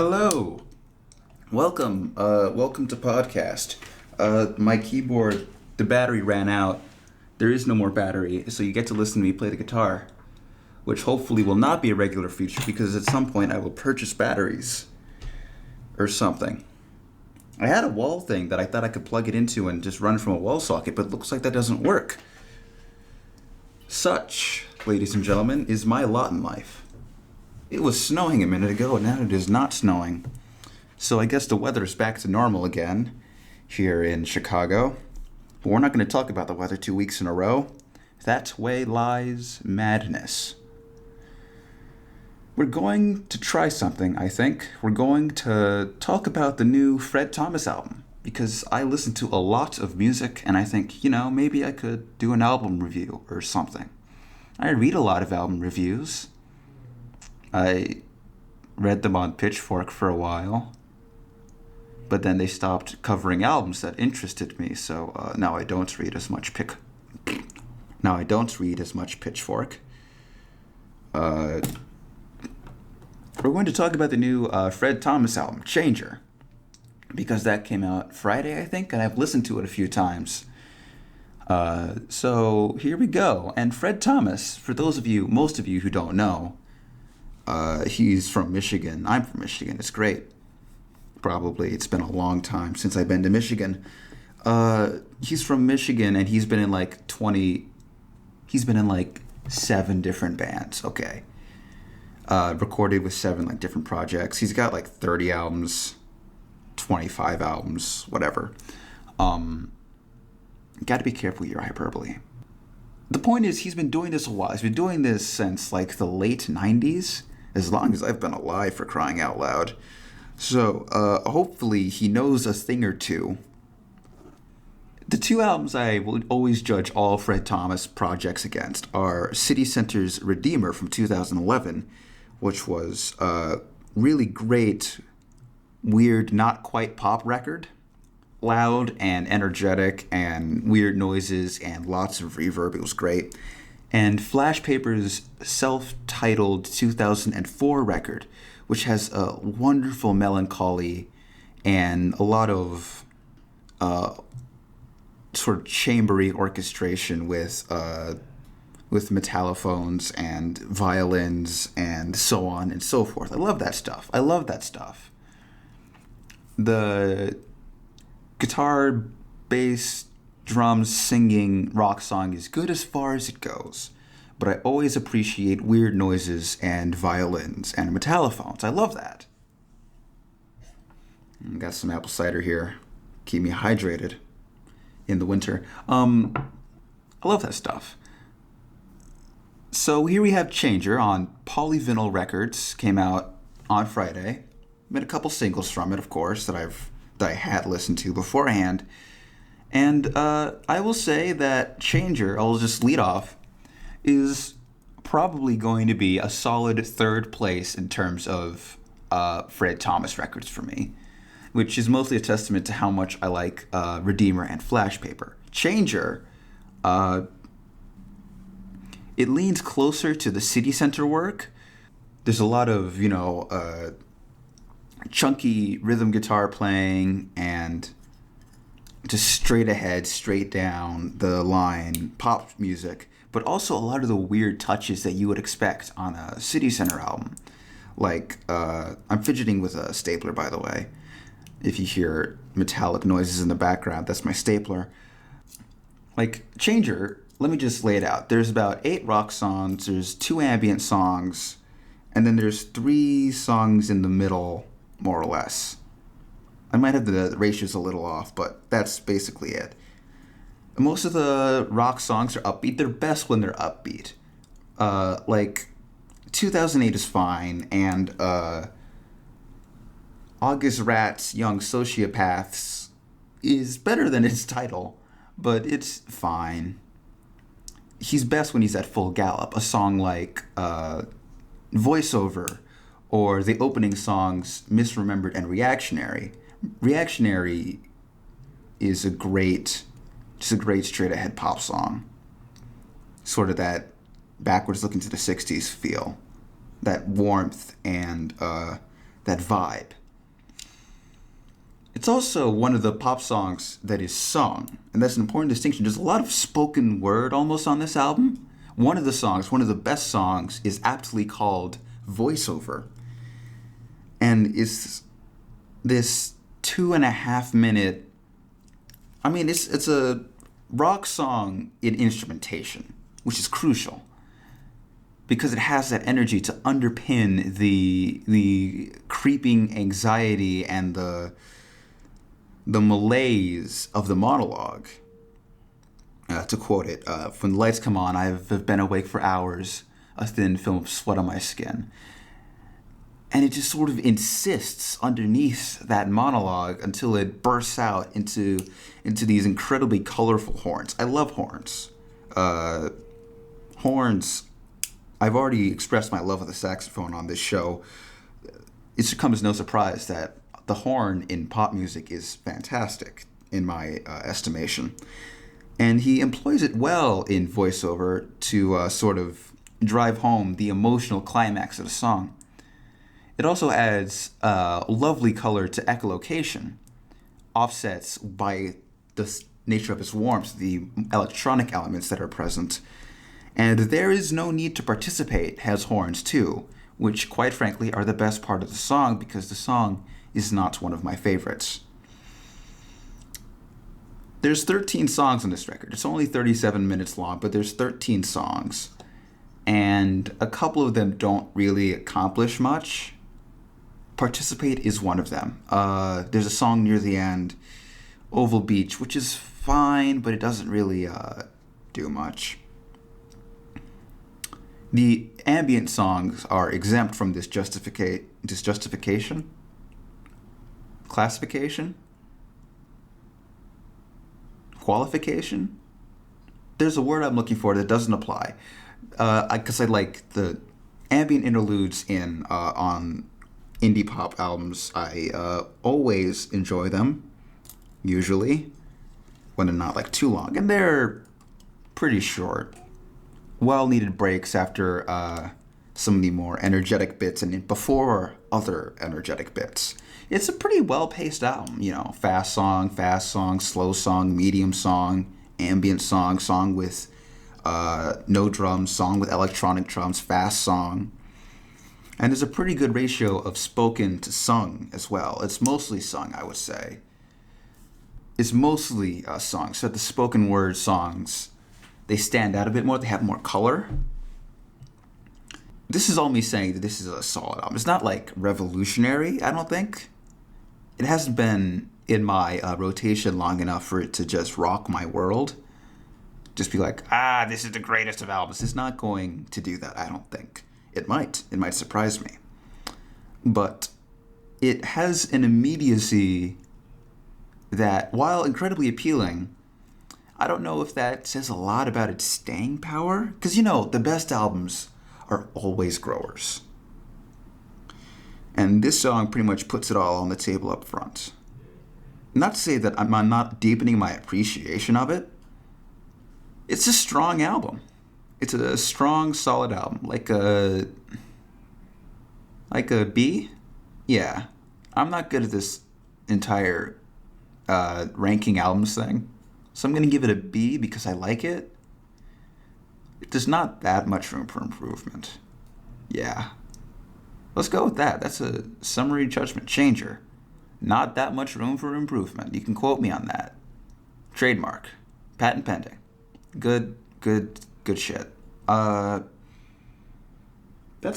Hello, welcome to podcast. My keyboard, the battery ran out. There is no more battery, so you get to listen to me play the guitar, which hopefully will not be a regular feature because at some point I will purchase batteries or something. I had a wall thing that I thought I could plug it into and just run from a wall socket, but it looks like that doesn't work. Such, ladies and gentlemen, is my lot in life. It was snowing a minute ago, and now it is not snowing. So I guess the weather is back to normal again here in Chicago. But we're not going to talk about the weather 2 weeks in a row. That way lies madness. We're going to try something, I think. We're going to talk about the new Fred Thomas album, because I listen to a lot of music, and I think, maybe I could do an album review or something. I read a lot of album reviews. I read them on Pitchfork for a while, but then they stopped covering albums that interested me, so now I don't read as much Pitchfork. We're going to talk about the new Fred Thomas album, Changer, because that came out Friday, I think, and I've listened to it a few times. So here we go. And Fred Thomas, for most of you who don't know, he's from Michigan. I'm from Michigan. It's great. Probably. It's been a long time since I've been to Michigan. He's from Michigan, and he's been in like 7 different bands. Okay. Recorded with 7 different projects. He's got 30 albums, 25 albums, whatever. Got to be careful with your hyperbole. The point is, he's been doing this a while. He's been doing this since the late 90s. As long as I've been alive, for crying out loud. So, hopefully he knows a thing or two. The 2 albums I will always judge all Fred Thomas projects against are City Center's Redeemer from 2011, which was a really great, weird, not quite pop record. Loud and energetic and weird noises and lots of reverb. It was great. And Flash Paper's self-titled 2004 record, which has a wonderful melancholy and a lot of sort of chambery orchestration with metallophones and violins and so on and so forth. I love that stuff. The guitar, bass, drums, singing rock song is good as far as it goes, but I always appreciate weird noises and violins and metallophones. I love that. Got some apple cider here. Keep me hydrated in the winter. I love that stuff. So here we have Changer on Polyvinyl Records. Came out on Friday. Made a couple singles from it, of course, that I had listened to beforehand. And I will say that Changer, I'll just lead off, is probably going to be a solid 3rd place in terms of Fred Thomas records for me, which is mostly a testament to how much I like Redeemer and Flash Paper. Changer, it leans closer to the City Center work. There's a lot of, chunky rhythm guitar playing and just straight ahead, straight down the line pop music, but also a lot of the weird touches that you would expect on a City Center album. I'm fidgeting with a stapler, by the way. If you hear metallic noises in the background, that's my stapler. Changer, let me just lay it out. There's about 8 rock songs, there's 2 ambient songs, and then there's 3 songs in the middle, more or less. I might have the ratios a little off, but that's basically it. Most of the rock songs are upbeat. They're best when they're upbeat. 2008 is fine, and August Rat's Young Sociopaths is better than its title, but it's fine. He's best when he's at full gallop. A song like Voiceover, or the opening songs Misremembered and Reactionary. Reactionary is a great straight ahead pop song. Sort of that backwards looking to the 60s feel. That warmth and that vibe. It's also one of the pop songs that is sung, and that's an important distinction. There's a lot of spoken word almost on this album. One of the songs, one of the best songs, is aptly called Voiceover, and it's this 2.5 minute. I mean, it's a rock song in instrumentation, which is crucial because it has that energy to underpin the creeping anxiety and the malaise of the monologue. To quote it, when the lights come on, I've been awake for hours, a thin film of sweat on my skin. And it just sort of insists underneath that monologue until it bursts out into these incredibly colorful horns. I love horns. Horns, I've already expressed my love of the saxophone on this show. It should come as no surprise that the horn in pop music is fantastic, in my estimation. And he employs it well in Voiceover to sort of drive home the emotional climax of the song. It also adds lovely color to echolocation, offsets by the nature of its warmth, the electronic elements that are present. And There Is No Need to Participate has horns too, which quite frankly are the best part of the song because the song is not one of my favorites. There's 13 songs on this record. It's only 37 minutes long, but there's 13 songs. And a couple of them don't really accomplish much. Participate is one of them. There's a song near the end, Oval Beach, which is fine, but it doesn't really do much. The ambient songs are exempt from this justification? Classification? Qualification? There's a word I'm looking for that doesn't apply. Because I like the ambient interludes on indie pop albums. I always enjoy them, usually, when they're not like too long. And they're pretty short. Well-needed breaks after some of the more energetic bits and before other energetic bits. It's a pretty well-paced album, fast song, slow song, medium song, ambient song, song with no drums, song with electronic drums, fast song. And there's a pretty good ratio of spoken to sung as well. It's mostly sung, I would say. It's mostly sung, so the spoken word songs, they stand out a bit more, they have more color. This is all me saying that this is a solid album. It's not like revolutionary, I don't think. It hasn't been in my rotation long enough for it to just rock my world. Just be like, this is the greatest of albums. It's not going to do that, I don't think. It might surprise me. But it has an immediacy that, while incredibly appealing, I don't know if that says a lot about its staying power. Because, the best albums are always growers. And this song pretty much puts it all on the table up front. Not to say that I'm not deepening my appreciation of it. It's a strong album. It's a strong, solid album. Like a B? Yeah. I'm not good at this entire ranking albums thing. So I'm going to give it a B because I like it. There's not that much room for improvement. Yeah. Let's go with that. That's a summary judgment changer. Not that much room for improvement. You can quote me on that. Trademark. Patent pending. Good shit. That's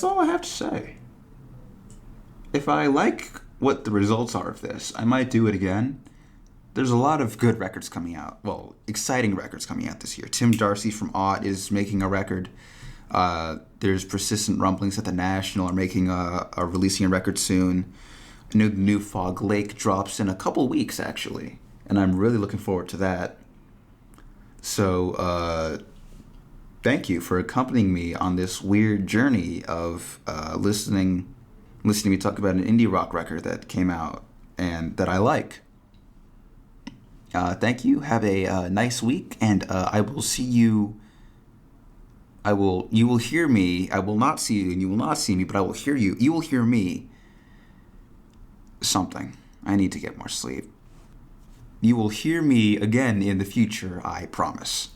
all I have to say. If I like what the results are of this, I might do it again. There's a lot of good records coming out. Well, exciting records coming out this year. Tim Darcy from Ought is making a record. There's Persistent Rumblings at the National are releasing a record soon. New Fog Lake drops in a couple weeks, actually. And I'm really looking forward to that. So, thank you for accompanying me on this weird journey of listening to me talk about an indie rock record that came out and that I like. Thank you. Have a nice week, and I will see you. You will hear me. I will not see you, and you will not see me, but I will hear you. You will hear me something. I need to get more sleep. You will hear me again in the future, I promise.